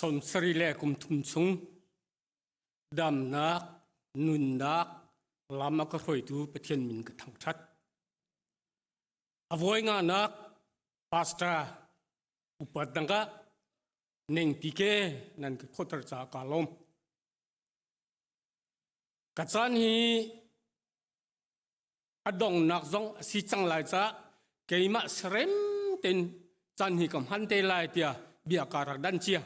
สมสรีแลกุมทุมซุงดำนักนุนนักลำมักรอยดูประเทศมินกทั้งชัดอวัยงานักพาสตราอุปดังกะเน่งติเกนั่นคือโคตรจากาลมกัจจันฮีอดงนักจงสิจังไลจ้าเกี่ยมาเสร็มเต็นจันฮีกำหันเตไลเตียเบียการักดันเชีย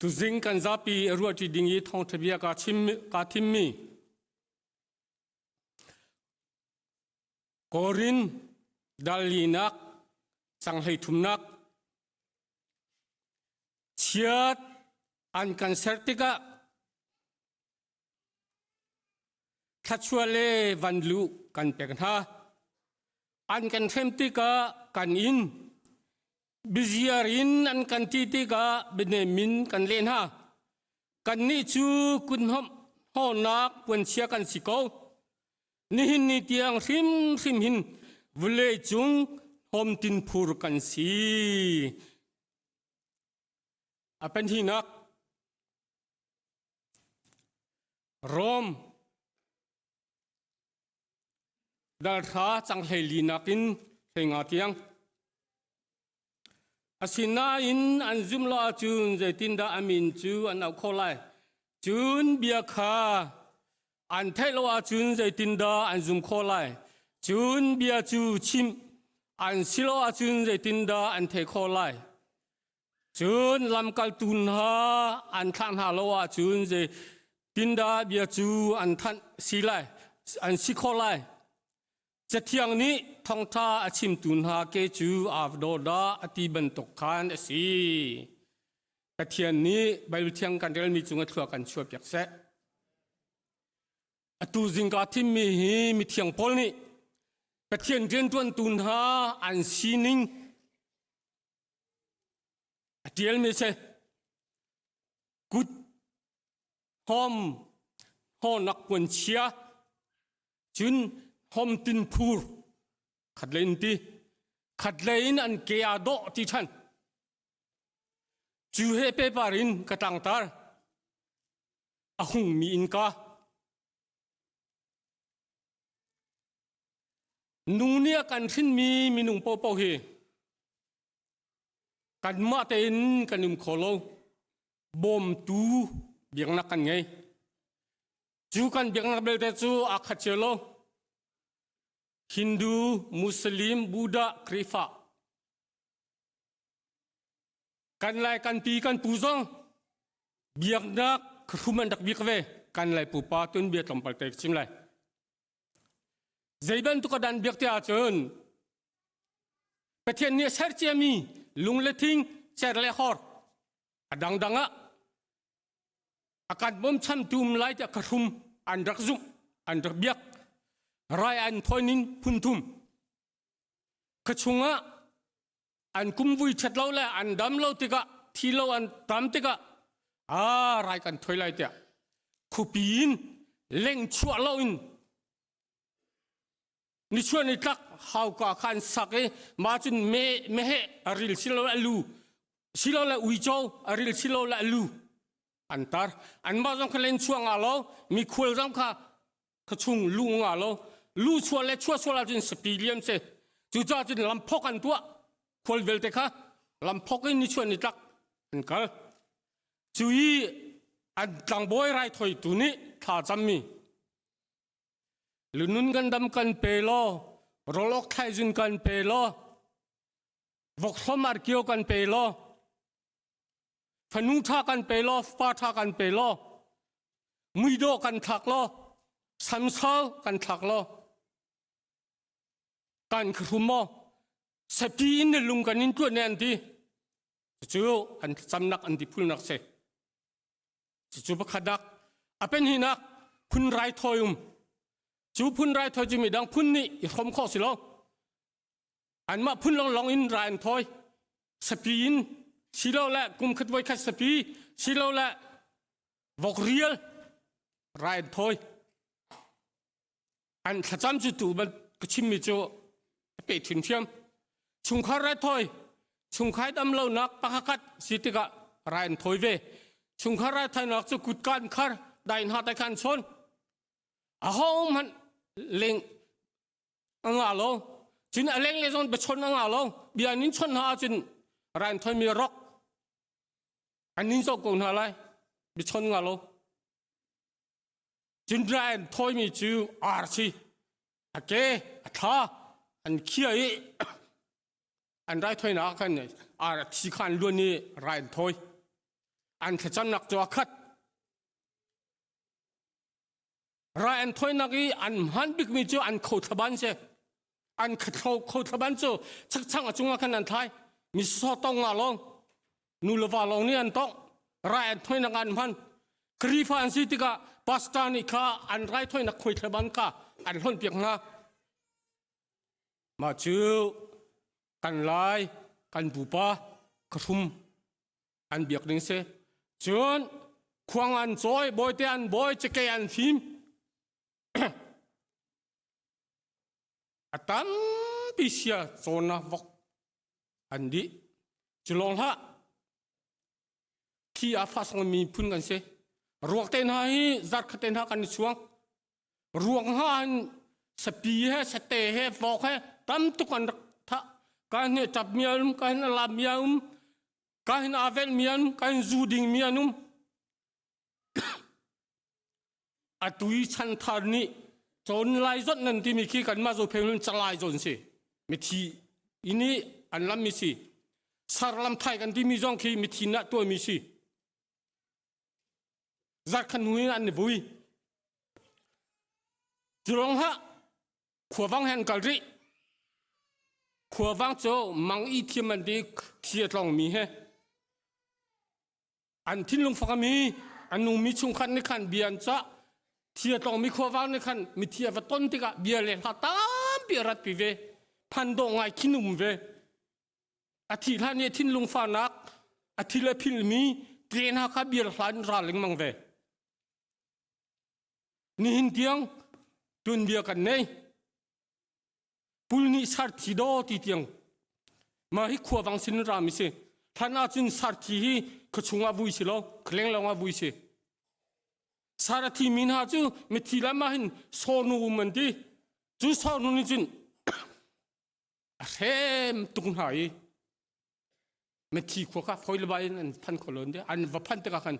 ตุซิงกันซาปีรัวที่ดิ่งยีทองทะเบียกาทิมมีกอรินดัลลีนักสังให้ทุมนักเชียดอันกันเซอร์ติกะทัชวเลวันลูกันเปกันฮาอันกันเทมติกะกันอินบิซิอารินอันกันตีติกะเบเนมินกันเลนฮากันนิจูกุนหอมหอนักปวนเชียกันสิโกนี่หินนี่เตียงริมหินวเลจุงหอมตินพูรกันสีเป็นที่นักโรมดาร์ทาจังเฮลีนักินเฮงอาเตียงอาศินาอินอันจุมลาจูนใจตินดาอามินจูอันเอาโคไลจูนเบียคาอันเทลวาจูนใจตินดาอันจุมโคไลจูนเบียจูชิมอันซิลวาจูนใจตินดาอันเทโคไลจูนลำกัลตุนฮาอันขันฮาลวาจูนใจตินดาเบียจูอันทันซิไลอันซิโคไลจะเที่ยงนี้ทองท่าอาชิมตุนหาเกจูอาฟโดดาอติบันตกคานสิแต่เที่ยงนี้ใบเที่ยงกันเดลมีจุงทั่วกันช่วยเปียกเสะตูจิงกาที่มีเที่ยงพอลนี่แต่เที่ยงเดินตัวนตุนหาอันซีนิงเดียลมีเสกุดหอมหอนักวนเชียจุนหอมตินพูรขัดเลนตีขัดเลนอันเกียโดที่ฉันจูเฮเปปารินกระตังตาอาหุงมีอินกานูเนียกันขึ้นมีนุ่งโปโปเฮกันมาเต็นกันนุ่มโคโลบอมตูเบียงนักกันไงจูกันเบียงนักเบลเตจูอาคัดเชโลฮินดูมุสลิมบูดาคริฟะกันไลกันปีกันปูซองเบียกนักครุมันดักเบียกเวกันไลปูปาตุนเบียกลำปลเตกชิมไลใจบันตุกดันเบียกเตียจนประเทศนี้เซอร์เจมีลุงเลทิงเซอร์เลฮอร์ดังอ่ะอาการบ่มชันตุมไลจะครุมอันดักซุมอันดักเบียกรายอันทอนินพุนทุมขชงะอันกุมวุยชัดเล่าแหละอันดำเล่าติกะทีเล่าอันตามติกะรายกันถอยไล่เตียขุปีนเล่งชัวเล่าอินนี่ชวนนี่ตักหาวกะขันสักมาจุนเมเฮอริลสิโลละลูสิโลละอุยโจอริลสิโลละลูอันตาร์อันมาจงคะเล่นช่วงอาโลมีคุยจงค่ะขชงลุงอาโลลูชัวเล่ชัวละจนสปีเลียมเซจู่จ้าจนลำพกกันตัวควรเวลเตค่ะลำพกนี่ชวนนี่ตักอันกันจู่อีอันตังบอยไรถอยตัวนี้ท่าจำมีลุนุนกันดำกันเปโลโรลอกไทยจุนกันเปโลวกสมาร์กิโอกันเปโลฟนุท่ากันเปโลฟาท่ากันเปโลมุยโดกันทักโลสัมซากันทักโลกันครุมสปีนลุงกันนินตัวเนนทีจู่อันสำนักอันที่พูดนักเสจู่บักขัดักเป็นหินักคุณไรทอย จูพุ่นไรถอยจูมีดังพุ่นนี่คมข้อสิโลอันมาพุ่นลองอินไรอันถอยสปีนสิโลละกุมขัดไว้ขัดสปีสิโลละวอกเรียลไรอันถอยอันขจำจุดตัวมันก็ชิมมิจูเป็ดถิ่นเทียมชุงขาไรถอยชุงขายดำเล่านักปะคัดสิติกะไรอันถอยเวชุงขาไรไทยนักจะกุดการคาร์ได้หาแต่การชนอาหอมันเล็งอังอาโลจินเล็งเลยจนไปชนอังอาโลเบียนินชนหาจินไรอันถอยมีรอกอันนี้จะกูน่าไรไปชนอังอาโลจินไรอันถอยมีจูอาร์ซีโอเคท่าอันเขี้ยอันไรถอยนักกันเนี่ยอาร์ที่ขันล้วนนี่ไรอันถอยอันขจำนักตัวขัดไรอันถอยนักอีอันหันบิกมีจูอันเขาทบันเจอันเขาทบันจูชักช่างจุงกันอันไทยมีสอต้องอาลงนูลวาลงนี่อันต้องไรอันถอยนักอันพันครีฟานสิติกาปัสตานิกาอันไรถอยนักคุยทบันกาอันหล่นเปียกงามาจูกันไลกันบุปากระทุมอันเบียกนึงเสจนควงอันจอยบอยเตียนบอยจะเกยันฟิมอัตันพิเศษโซนวกอันดีจุลงละที่อาฟาสงมีพุ่นกันเสรวกเต็นหาฮีจัดขเต็นหากันช่วงรวกหานสปีเฮสเตเฮฟอกเฮตั้มตุกันทะการเนี่ยจับเมียนุ่มการลาเมียนุ่มการอาเวลเมียนุ่มการจูดิงเมียนุ่มอัตุยชันทานี่จนลายจดนั่นที่มีขี้กันมาโจเพลนจะลายจนสิมิทีอินี่อันลำมิสิสารลำไทยกันที่มีจงขี้มิทีนักตัวมิสิจัดขันหุยอันนี้บุยจุลงฮะขววังแห่งกะริขววังโจมังอีที่มันดีเทียตลองมีเฮอันที่ลุงฟังมีอันนุ่งมีชุงขันในขันเบียนจ้าเทียตลองมีขววังในขันมีเทียวัต้นติกะเบียเลนหัตามเบียรัดปีเวพันดงไงขินุมเวอาทิตย์นี้ที่ลุงฟังนักอาทิตย์ละพิลมีเตรียนหักเบียร์หลานราลิงมังเวนี่หินเตียงตุนเบียกันเนี่ยปุลนิสาร์ทีโดติเตียงมาให้ขววังสินรามิเสท่านอาจุนสาร์ทีฮีขชงอาวุยสิโลเคลงลงอาวุยเสสาร์ทีมินหาจูมิทีละมาหินโซนูมันดีจูโซนูนี่จุนเร็มตุงหายมิทีขวข้าฟอยลบายนันพันคนเดียอันว่าพันตะกัน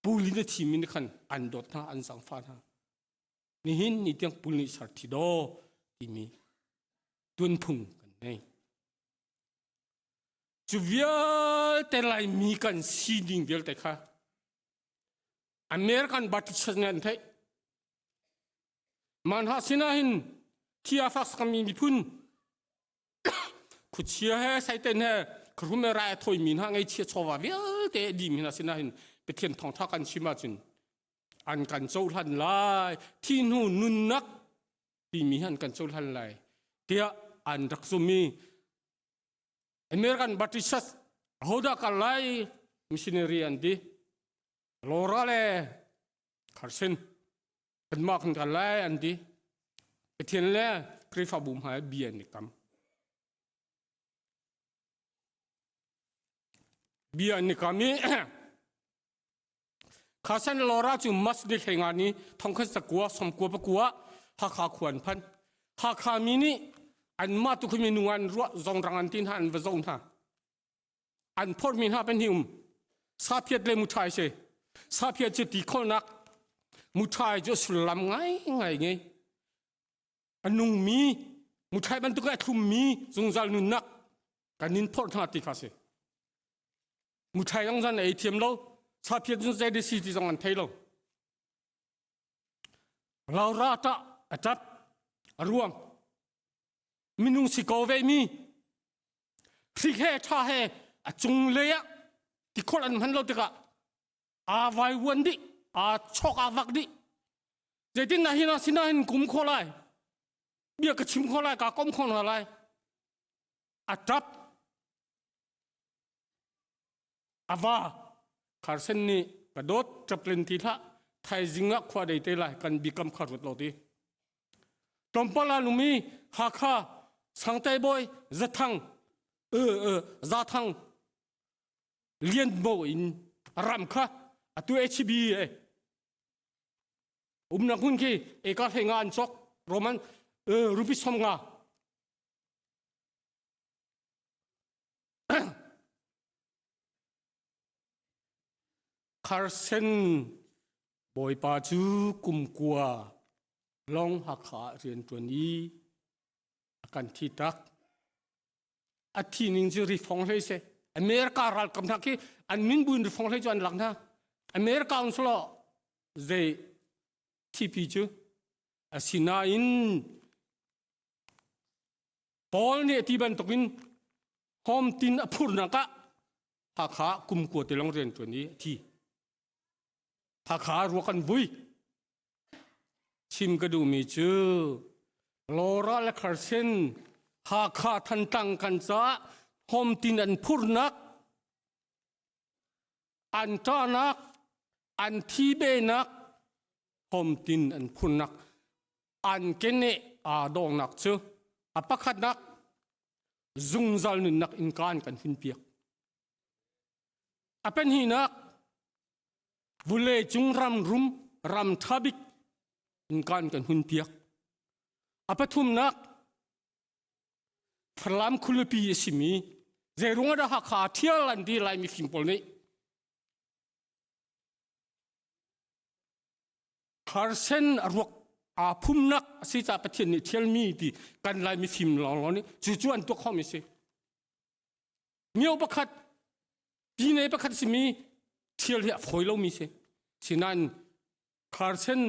ปุลินทีมินกันอันดดนะอันสังฟานะนี่หินนี่เตียงปุลนิสาร์ทีโดที่มีตุนพุงกันเนี่ยจูเวียแต่ลายมีกันซีดิงเวียแต่ค่ะอเมริกันบัตรเชนเทมันหาสินะหินที่อาฟักส์มีพุ่นขุดเชียให้ใส่เต็นให้ครูเมรายถอยมีนหางไอเชียชวาเวียแต่ดีมีนะสินะหินไปเทียนทองทักกันชิมาจุนอันกันโจทันไลที่นู่นนุนนักที่มีหันกันโจทันไลเดียอันรักสุมีอเมริกันบัติสัสฮอดากันไลมิชชันนารีอันดีลอราเลคาร์เซนเป็นมากันกันไลอันดีไปเทียนเล่คริฟาบุมหายเบียนิกัมเบียนิกัมีข้าศึกลอราจุมัสดิเหงานี้ทองขึ้นสกัวสมกัวปะกัวหากขาขวนพันหากขามินี่อันมาตุกมีนวลรัวจงรังอันตินหันวจงท่าอันพอดมินหาเป็นหิมซาเพียดเลยมุทัยเสซาเพียดจะตีคนนักมุทัยจะสุลำไงอันนุ่งมีมุทัยบรรทุกไอ้ทุ่มมีจงจัลนุนักกันนินพอดท่าตีข้าเสมุทัยต้องจันไอเทียมเราซาเพียดจงใจได้สิที่จงอันไทยเราเราราตะจับรวมมินุงสิโกเวมีสิเฮท่าเฮจงเลียที่คนอันพันเราติกะอาไว้วันดิอาชกอาวักดิ tin na hina sina hin kum kholai bia ka chim kholai ka kom khon halai atap ava kharsen ni kadot chaplin ti tha thai jinga khwa dei te lai kan bikam kharut lo ti tompala lumi hakha sangtai boy zathang zathang lien bo in ram kha atu hb e na hun ki eka thenga an chok roman rupi somnga Carson boy pa chu kum kwa long hakha rian tuan yi akan thi tak athi ning ju ri phong hlei se America ral kam thaki an min bun ri phong hlei chuan lang na America on slo ze TP chu asina in Paul ne ti ban tokin hom tin apur na ka hakha kum ko te long rian tuan yi thi hakha ru kan vui chim ka du mi chu lora la Carson hakha than tang kan cha hom tin an phur nak an ta nak an thi be nak hom tin an phur nak an kene a dong nak chu apakhat nak zung zal nun nak in kan hun piak apen hi nak vule chung ram thabik in kan hun piak apathum nak phlam khulupi simi zerunga da hakha thial an di lai mi fimpol nei Carson arwak a phum nak si cha pathian ni thial mi ti kan lai mi fim lo ni chu an to khom se miau pakhat pi nei pakhat simi thial hi phoi lo mi se sinan Carson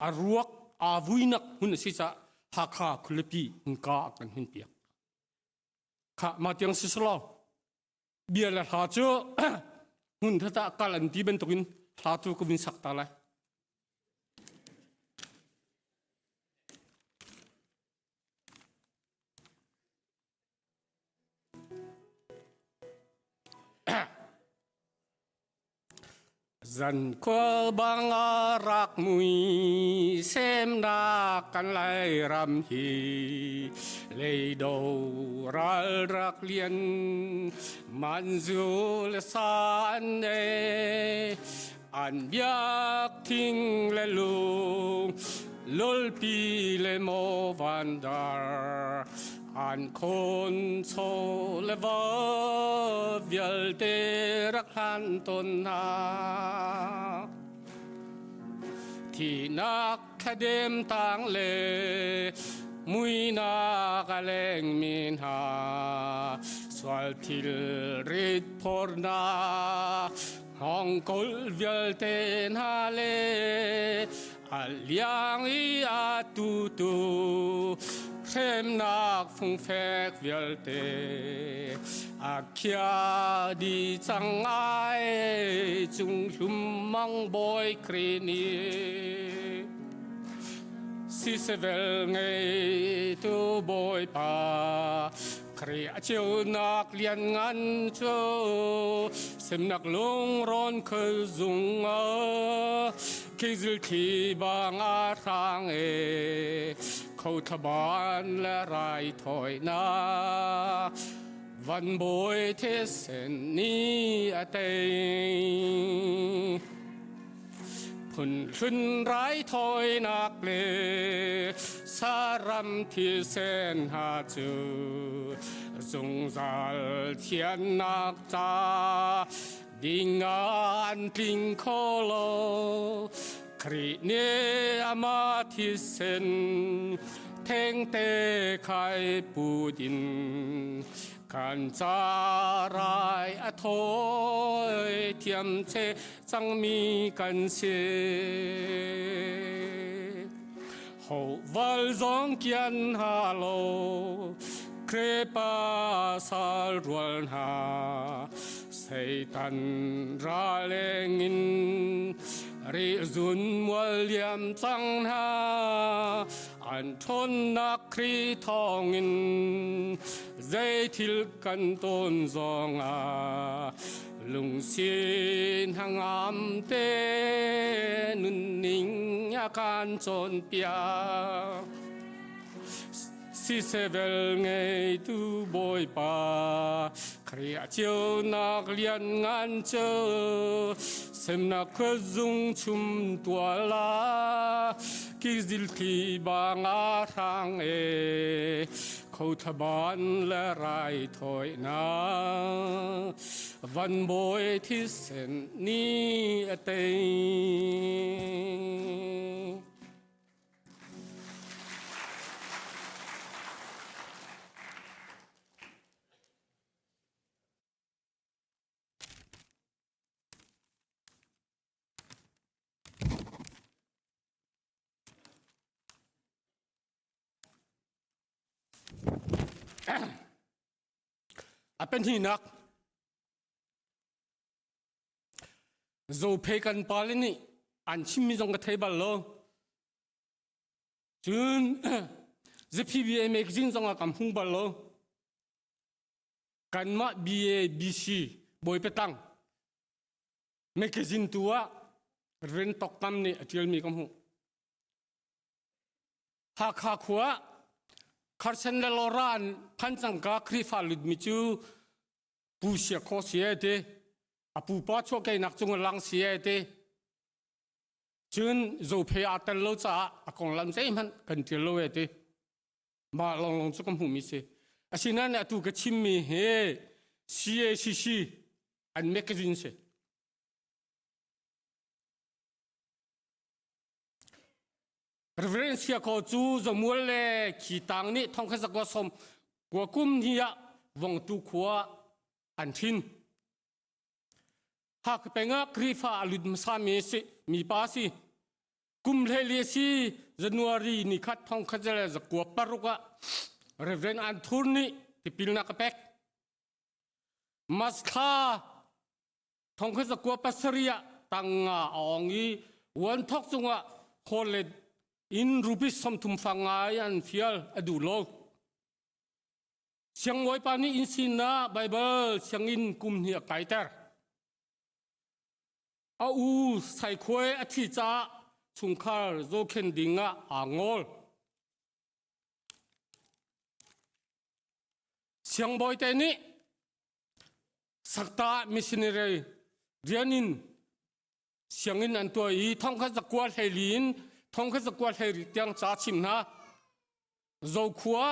arwak a vuinak hun si cha hakha khulupi in ka kan hun piak kha ma tiang sislo bia la ha chu hun thata kalan ti ben tokin ha tu ko bin sakta la Zan kwal bang rak mui sem na kan lai ram hi lei do ral rak lien man zu le san e an biak ting le lung lol pi le mo vandar an kon so le va vial te rak han ton na thi nak khadem tang le mui na ka leng min ha swal thil rit por na hong kol vial te na le aliang i atu tu Xem nak phung phek vial te akia di chang ai chung hum mang boy krini si sevel ngai tu boy pa kri chiu nak lian ngan cho sem nak long ron khơi dung a kizil thi bang a thang e khâu thà ban la rai thoi na văn bồi thế sen ni a tây phun khun rai thoi nak le saram thi sen ha chu zung zal thian nak cha ding an ping kholo kri ne ama thi sen theng te khai pu din kan cha rai a thoi thiam che chang mi kan se ho val zong kian ha lo krepa sal rual ha Satan ra lengin ริจุนมัวเลียมจังหาอันทนนักครีทองอินใจทิลกันต้นจงอาลุงสินหางามเตนุนนิงยาการจนเปียsi se vel ngay tu boy pa kriya chiu nak lian ngan chơ sem na khơ dung chum tua la ki zil ki ba nga thang e khâu tha ban la rai thoi na van boy thi sen ni ateiเป็นที่นักโจเพกันปาลนี่อันชิมมีจงกระเทบัลโลจนจะพีบีเอเมกจินจงกำพุงบัลโลกันมาบีเอบีซีบอยเปตังเมกจินตัวเรนตกตั้มนี่ที่เรามีกำพุงหากขวาคาร์เซนเลโลรานพันจังกาคริฟาลุดมิจูปูเสียโคเสียเดอปูป้าชัวเกนักจงลังเสียเดจนโจเพยอาตันโลจ้าอากงลังใจมันกันเทโลเดมาลองจุกมหูมิเสอาศินันอตูกชิมมีเฮซีเอซีอันเมกจินเสreferensia ko chu zamul le ki tang ni thong kha zakwa som kwa kum hiya wong tu khwa an thin hak penga krifa alud msa mi se mi pa si kum le le si january ni khat thong kha jala zakwa paruka reverend an thur ni ti pilna ka pek mas kha thong kha zakwa pasaria tanga ongi won thok chunga khole in rupis som tum fangai an fial adu lo siang moi pani in sina bible siang in kum hi kaiter a u sai khoi a thi cha chungkhar zo khen dinga angol siang boy te ni sakta missionary rianin siang in an to i thong kha zakwa helin thong kha zakwa thei tiang cha chim na zo khuwa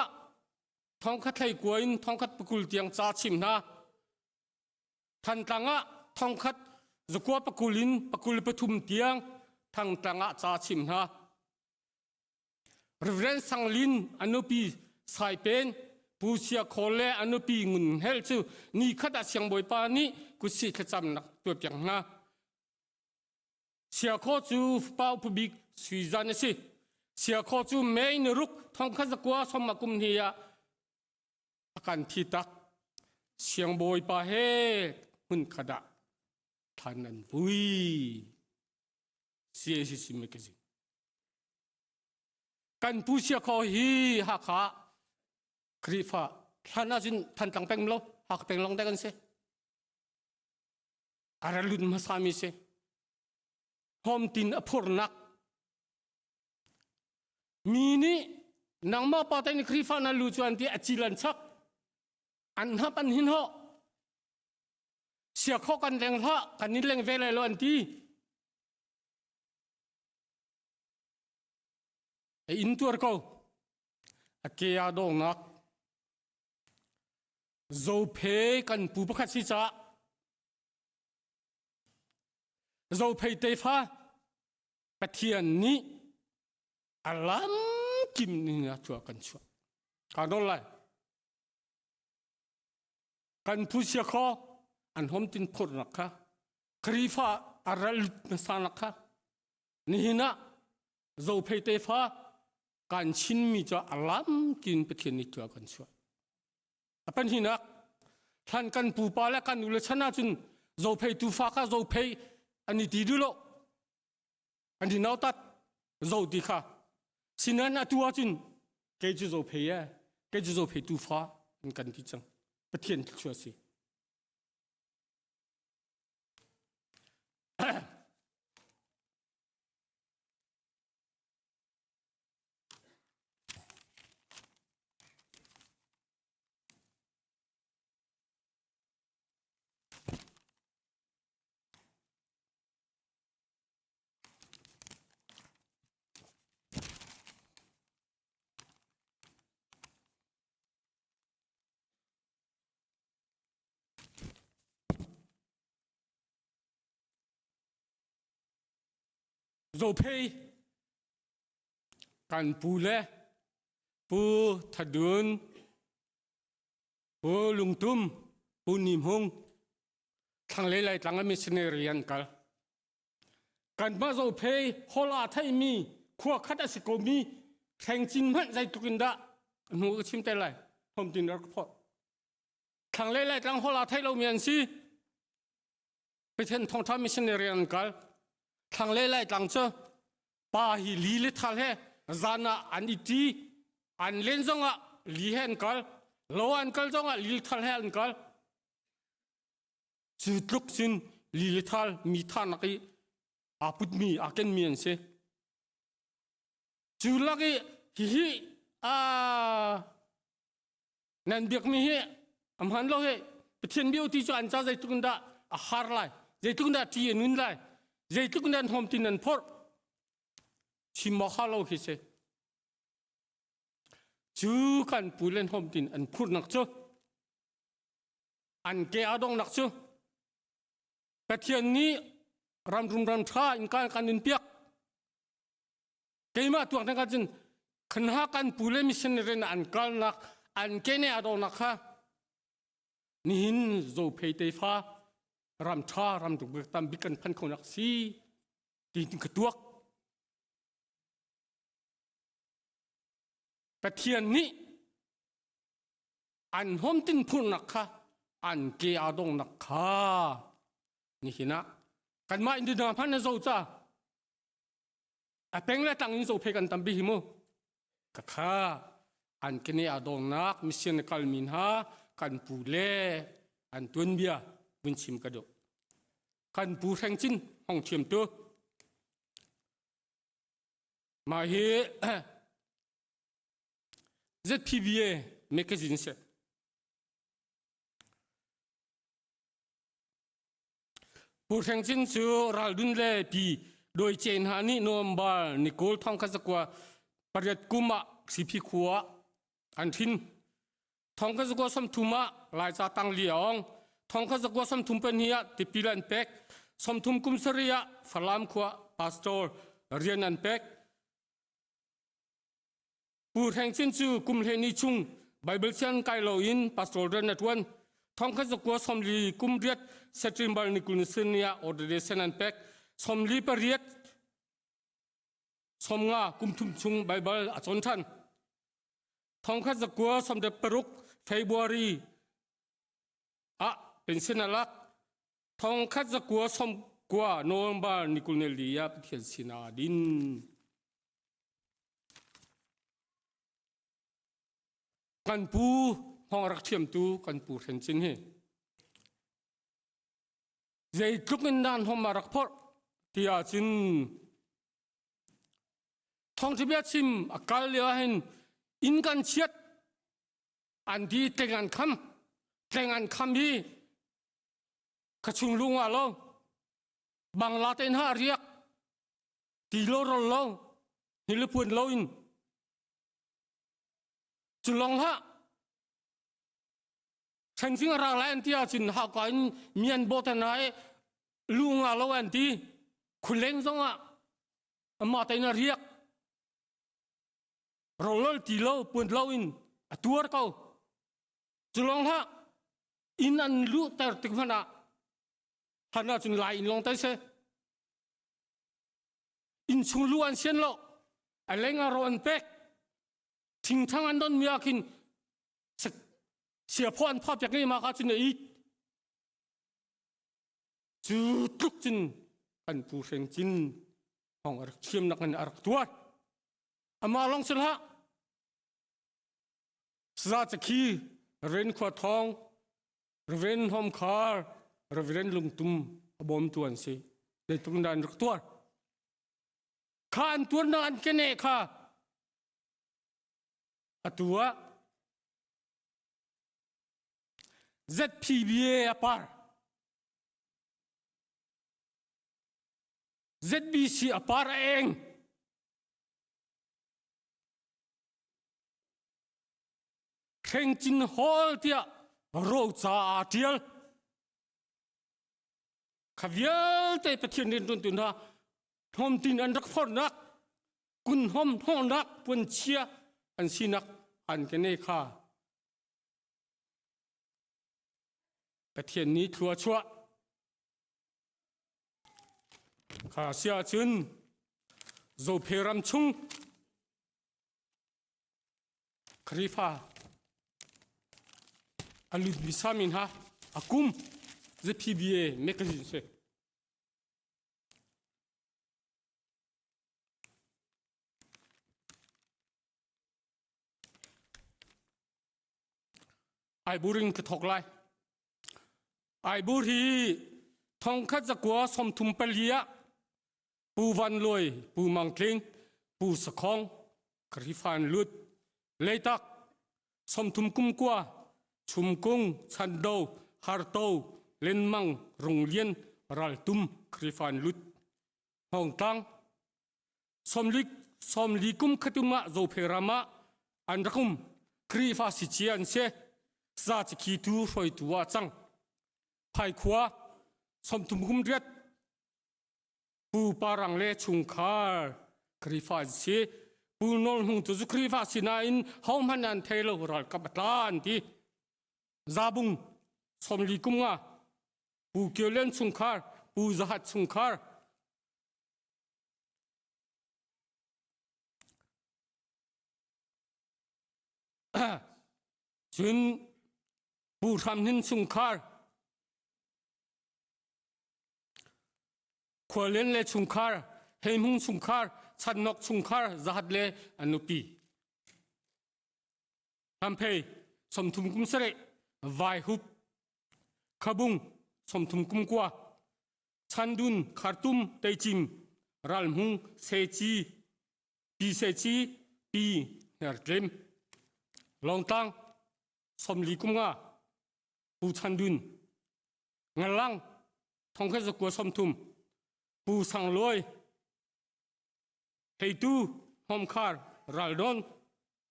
thong kha thei kuin thong kha pakul tiang cha chim na than tanga thong kha zakwa pakulin pakul pathum tiang thang tanga cha chim na reverend sanglin anupi sai pen pusia khole anupi ngun hel chu ni khata siang boi pa ni ku si kha cham nak tu piang na sia kho chu pau public suy gian si sia kho chu main ruk thong kha zakwa som makum hiya akan thi tak siang boi pa he hun khada thanan vui si me kezi kan pu sia kho hi ha kha krifa thana jin than tang peng lo ha peng long da kan se aralun masami se hom tin apur nak mini nang ma patay ni krifa na lucuan ti achilan chak an hapan hin ho siya kho kan leng ha kan ni leng vele lo anti e intur ko akia dong nak zo phe kan pu pakhat si cha zo phe te fa pathian ni alam kim ni na chua kan chua ka don lai kan pu sia kho an hom tin phur nakha krifa aral na sa nakha ni hina zo phe te fa kan chin mi cha alam kin pathian ni chua kan chua apan hina than kan pu pa la kan ul chana chun zo phe tu fa kha zo phe ani ti du lo อันที่น่าตัดโจดีค่ะสินั้นตัวจินเกจิโจเพย์เกจิโจเพย์ตูฟ้าเป็นกันที่จังประเทศชัวสิ dầu phê cần bù lệ bù thật đơn bù lung tum bù niệm hung thằng lấy lại thằng missionary ăn cả cần mà dầu phê hola thay mi khua khát đã sẽ có mi thành chính mất dây tụi đã nuôi chim tay lại không tin được phật thằng lấy lại thằng hola thay lâu miền siไปเห็นทองท้ามิชชันเนอรีอันกัลทางเล่ไล่ตังเจ้าป่าหิลีเลทัลเฮจานะอันอิตีอันเลนจงอ่ะลีเฮนกัลโลอันกัลจงอ่ะลีทัลเฮนกัลจุดลุกซินลีเลทัลมีท่านักอีอาพุดมีอาเกนมีอันเสจุดลักอีฮินันเบียกมีเฮอัมฮันโลเฮไปเทียนบิวที่จะอันจ้าใจตุกันดาอาหารไล่ใจตุกันดาที่นุนไล่ใจตุกันดาทอมตินันพอร์ชิมมาฮาโลฮิเซจูกันปูเลนทอมตินอันพูดนักเจ้าอันเกอาดงนักเจ้าแต่เทียนนี้รำรุมรำช้าอินการกันนินเปียกเกมาตัวนักจินขันหากันปูเลมิชันเรนอันกันนักอันเกเนอาดงนักฮะนี่หินโจเพย์เตฟ้ารำช้ารำดุกตามบิกันพันคนนักซีตีนกระตัวแต่เทียนนี้อันหอมตินพูนนักค่ะอันเกียดงนักค่ะนี่หินะกันมาอินเดียพันธุ์โจจ้าเป็นและต่างอินโจเพกันตามบิหิโมกะค่ะอันเกเนอาดงนักมิเชนกัลมินฮากันปูเล่อันตุนเบียบุญชิมกระโดกันปูแทงจินห้องเทียมตัวมาเฮZPBA เมกะจินเซปูแทงจินซูรัลดุนเล่ปีโดยเจนฮานิโนมบาลนิโคลทองคัสกัวปริยัตกุมะสิพิขัวอันทินทองก็จะกว่าสมทุมะลายจากตังเหลียงทองก็จะกว่าสมทุมเป็นเฮียติปิลันเป็กสมทุมกุมสริยะฟลามขวาพาสตอร์เรียนนันเป็กปูแห่งชินจูกุมเฮนิชุงไบเบิลเชียนไกโลอินพาสตอร์เรียนนัดวันทองก็จะกว่าสมลีกุมเรียดเซตริมบาลนิกุลสินียออเดเดเซนันเป็กสมลีปเรียดสมงากุมทุมชุงไบเบิลอจนทันทองก็จะกว่าสมเด็จปรุกFebruari เป็นเส้นลักทองคัดจะกัวสมกัวโนเวมบาร์นิคุลเนลียาเทียนสินาดินกันปูห้องรักเทียมตูกันปูเห็นจินเฮใจทุกเงินดานห้องมารักพอที่อาจินทองที่เบียชิมอากาศเลียเห็นอินกันเชียดอันที่แต่งงานคำที่กระชุงลุงว่าเราบางลาเต้นหาเรียกตีโลรเราฮิลปุ่นเราอินจุลองฮะฉันสิ่งเราแลนที่อาจินหากอินมีอันโบตันไหนลุงว่าเราอันที่คุณเล้งซงอ่ะมาเต้นเรียกเราเล่ตีเราปุ่นเราอินตัวเขาจุลองฮะอินอันรู้แต่ถึงขนาดขนาดจนลายอินลงได้เสอินชุงล้วนเช่นโลอะไรเงี้ยเราอันเป็กทิ้งทั้งอันนั้นมีอากินเสียพ่ออันพ่อจากนี้มาข้าจินอีจุดลุกจินอันผู้เสียงจิน ห้องเชื่อมนักเงินตัวอามาลองสิละซาจะขี้เรนขวดทองเรนหอมคาร์เรนลุงตุ้มบอมตัวนี้ในตรงนั้นรักตัวข้าอันตัวนานแค่ไหนค่ะตัว ZPBA อปาร์ ZBC อปาร์เองเข่งจินฮอลเตียโรจาเทียลขวิลเตปเทียนเดินตุนนะทอมตินอันรักพอนักกุนหอมท้องนักปนเชียอันสินักอันกันเนค่าปเทียนนี้ทัวชัวข้าเสียจุนโจเพรัมชุงคริฟาอลุดบิสามินฮะอากุมจะพีบีเอเมกซินเซไอบูริงกทอกไลไอบูรีทองคัดจะกัวสมทุมเปลียปูวันลอยปูมังเคงปูสะคองคริฟานลุดเลยตักสมทุมกุมกัวชุมกุงชันโดฮาร์โตเลนมังโรงเรียนรัลตุมคริฟานลุดห้องตังสมลิกุมขตุมะโจเพรามะอันรักุมคริฟาสิเชียนเซซาจิคีตูฟอยตัวจังไผ่ขวาสมทุมกุมเรียดปูปารังเลชุงคาร์คริฟาเซปูนอลหุงตุจุคริฟาสินาอินฮอมันอันเทโลรัลกับตานที่ซาบุงสมลีกุมงาปูเกียวเลนชุงคาร์ปูซาฮัดชุงคาร์จุนปูทำหินชุงคาร์ขวเลนเลชุงคาร์เฮมุงชุงคาร์ชันนกชุงคาร์ซาฮัดเลอนุปีทำเพย์สมทุมกุมเสร็จวายฮุบขบุงสมทุมกุมกัวชันดุนคาร์ตุมเตจิมรัลมุงเซจีปีเนอร์เกรมลองตังสมลีกุมงาปูชันดุนงลังทองแค่สกัวสมทุมปูสังลอยเฮตูฮอมคาร์รัลดอน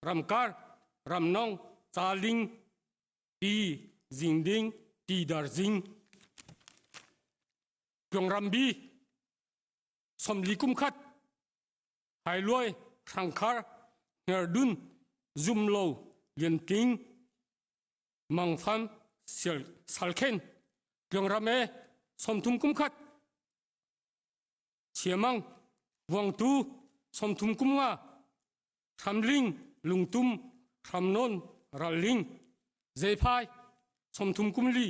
รัมคาร์รัมนองซาลิงปีจิงดิงตีดาร์จิงกงรัมบีสมลีกุมขัดไฮลอยสังคาร์เนอร์ดุนซุมโลเลียนติงมังฟัมสัลเคนกงรัมเอสมทุมกุมขัดเชียมังวังตูสมทุมกุมงาทำลิงลุงตุมทำนนรัลลิงเจพายสมทุมกุมลี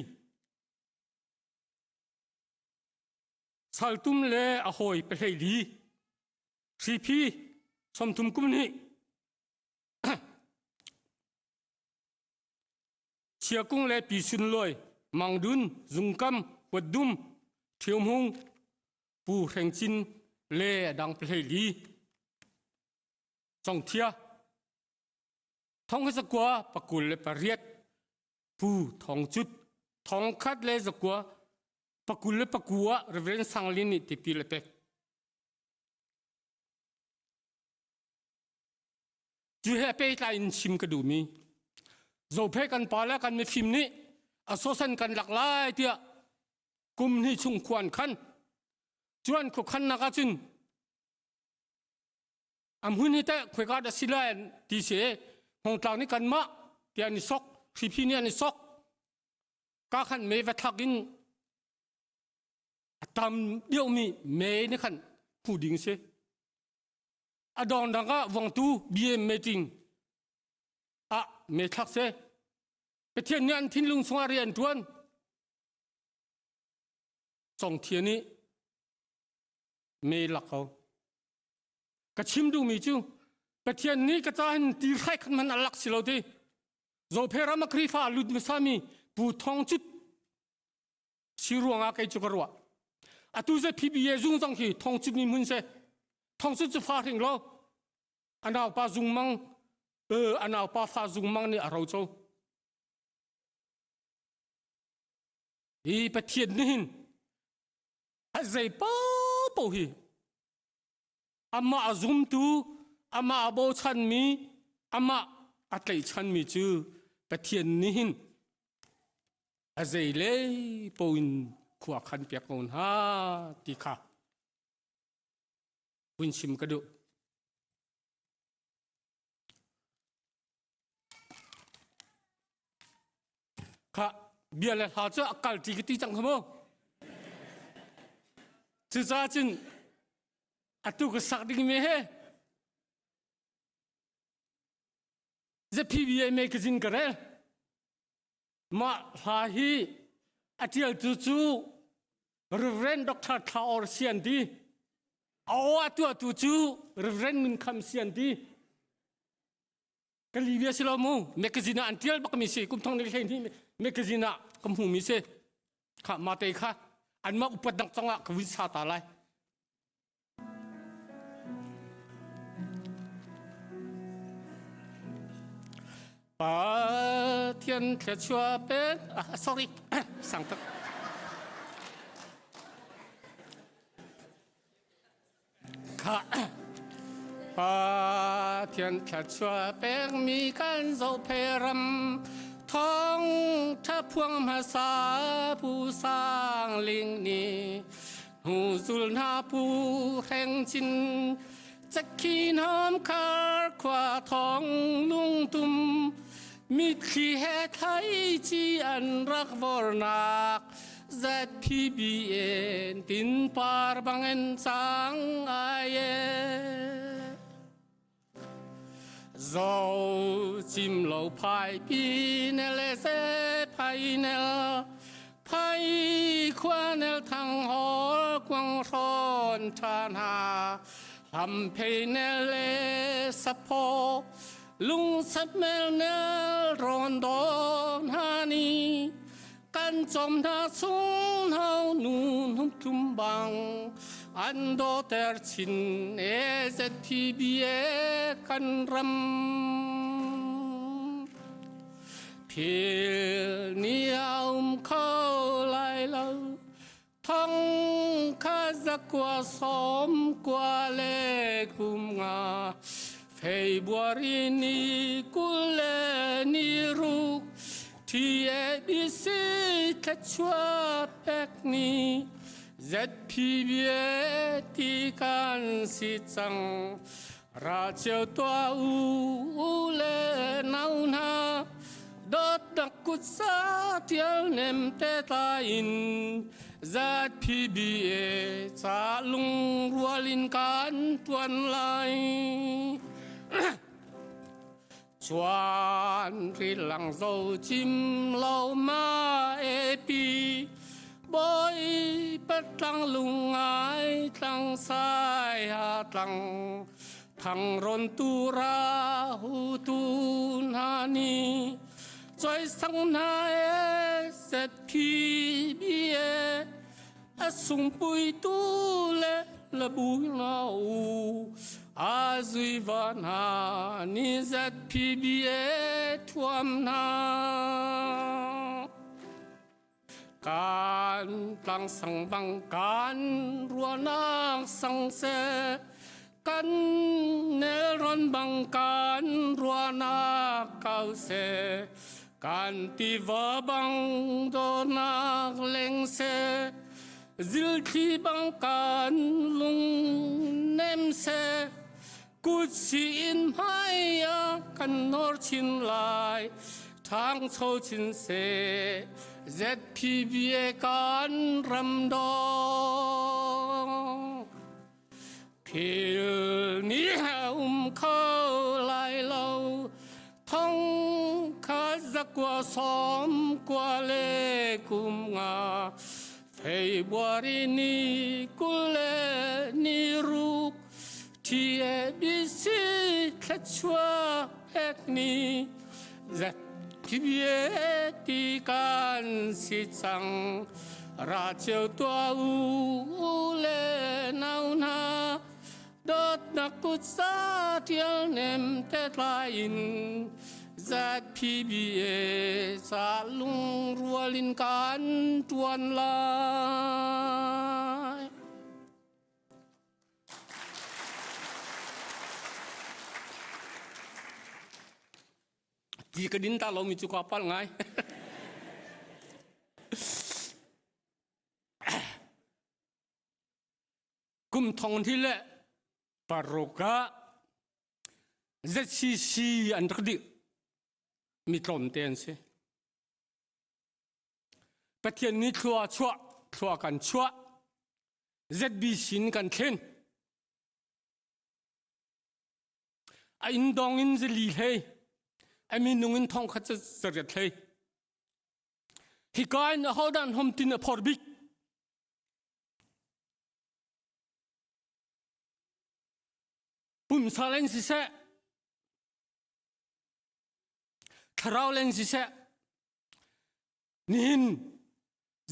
สัลตุมเลอหอยเปรลีซีพีสมทุมกุมนี้เชียกุงเลปีสุนลอยมังดุนจุงกัมวัดดุมเทียมหงปูแห่งจินเลดังเปรลีจงเทียท้องให้สกัวปะกุลเลปะเรียดปูทองจุดทองคัดเลสกัวปะกุลเลปะกัวเรเวนสังลินิติปิเลเปกจูเฮเปตาอินชิมกระดูมีโจเพกันปาแล้วกันไม่ฟิมนี้อโซสันกันหลักหลายเตียกุมนี่ชุงควรขันจวนขุขันนักจินอัมหุนี่แต่คุยกันได้สิลายทีเสหงตางนี่กันมะเตียนิสกสิพีนี่นิสกกาขันเมย์วัทักินตามเดียวมีเมย์นี่ขันผู้ดิ่งเสอดองดังก็วังตูบีเอ็มเมติงเมทักเสไปเทียนนี่อันทิ้งลุงสวารีอันทวนสองเทียนนี้เมหลักเขา กระชิมดูมีจูประเทศนี้ก็จะเห็นตีไข่ขันมันอลักสิโลดีโจเพรามักรีฟ้าลุดมิสามีปูทองจุดชิรวงอาเกจุกรัวอะตุเซพีบีเอจุงจังฮีทองจุดมีมุนเซทองจุดจะฟ้าถึงโลอันเอาปาจุงมังอันเอาปาฟ้าจุงมังนี่เราโจอีประเทศนี้อาศัยป้าปูฮีอามาจุมตูอามาโบชันมีอามาอัตเลชันมีจูประเทศนี้อาศัยเลยปูอินขวาขันเปียกโอนฮาติค่ะวินชิมกระดูค่ะเบียร์เลยหาเจ้าอากาศที่กิติจังขโมจะจ้าจินอัตุกสักดิ่งเมย์จะพีบีเอเมกจินกันเรลมาหาฮีอาทิตย์จู่ๆ Reverend Dr. Thaor Sianti เอาตัวจู่ๆ Reverend มินคำ Sianti กันลีเบียสิลามูเมกจินาอันเทียลบักมิเซกุมทองในเรื่องนี้เมกจินากุมหูมิเซข้ามาเตะข้าอันมาอุปดังจังหวะกวิสาตาไลปาเทียนเทียชัวเป็น sorry สั่งตักข้าปาเทียนเทียชัวเป็นมีการโจเพรัมท้องถ้าพวงภาษาผู้สร้างลิงนี้หูสุลนาผู้แห่งจินจะขี้น้ำคาร์ขวาทองลุงตุมมิตรที่เหตุไทยจีอันรักบรนัก ZPBN ตินปาร์บังเอ็นสังไอเอโจจิมเหล่าพายปีเนลเซพายเนลพายขวาเนลทางหอกวางร้อนทานหาทำเพเนลสะโพลุงสับเมลเนลรอนดอนฮานีกันจมท่าสูงเฮานูนหุ่มทุ่มบังอันโดเตอร์ชินZPBA กันรำเพียนี้เอาเข้าไล่เราทั้งข้าจะกว่าสมกว่าเล็กุมงาFebruari ni kule ni ruk TABC kachwa pekni ZPBA tikan sitsang Rachel tua ule nauna dot dakut sa tial nem tetain ZPBA salung rualin kan tuan laiชวนที่หลังโซจิมเรามาปีบอยเป็ดตั้งลุงไอตั้งสายหาตั้งทั้งรนตุราหูตุนานีจอยสังนาZPBA สุงปุยตุเลละบุยนาอาซุยวานานิZPBA ทวมนาการตั้งสังบังการรัวนางสังเสกันเนรอนบังการรัวนาเก่าเสการที่ว่าบังโดนาเล็งเสจิลที่บังการลุงเนมเสกุศินไฮยากันนอร์ชินไลทางโชชินเสZPBA การรำดองเพียนี้เข้าไล่เราท้องข้าจะกว่าสมกว่าเล็กุมงาFebruari ni kule ni ruk TABC ทัชชัวเอกนี้จะพิเวติกันสิจังราเจ้าตัวอูเลนาวนาดอดนักกุศลเทียลเนมเตลายินจัดพิเวสาลุงรัวลินกันตวนลายjika dinta lo micu kapal ngai kum thong thi le paroka ZCC andrdi mitlom ten se pathian ni thua kan chua ZBC kan thlen a in dong in zeli hei I mean, nungin thong khat zaret hei hikai na hodan hom tin a phorbik pum salen si se tharau len si se nin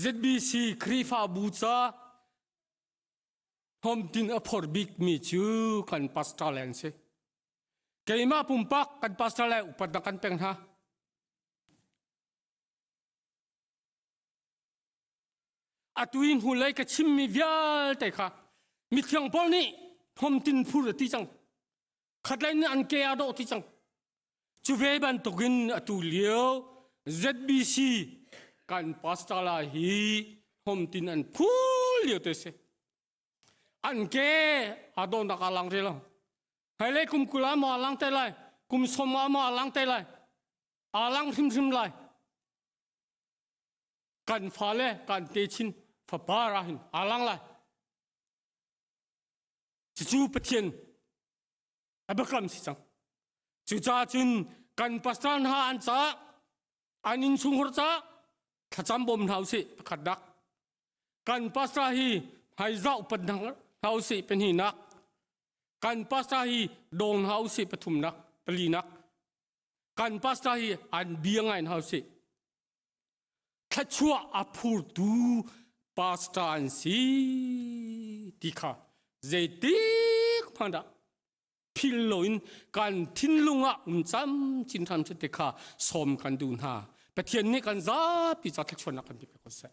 ZBC krifa bucha hom tin a phorbik mi chu kan pastor len se Kaima pumpak kan pasal upat kan pengha. Atuin hulai ke chimmi vial teka. Mityang pol ni hom tin pur ti chang. Khatlai ni an ke ado ti chang. Chuve ban togin atu liao ZBC kan pasal hi hom tin an pul liao te se. An ke ado nakalang rela. Hai le kum kula mo alang te lai kum soma mo alang te lai alang sim lai kan fa le kan te chin fa pa ra hin alang lai chu pathian abakam si chang chu cha chin kan pastan ha an cha anin chung hor cha thacham bom hau si khadak kan pasra hi hai zau padang hau si pen hi nak kan pasahi dong hausi pathum nak palinak kan pasahi an biangai hausi thachua apur tu pastan si tikha zeitik phanda philoin kan thinlunga cham chin tham che tekha som kan dun ha pathian ni kan za pi cha thachona kan bi ko sa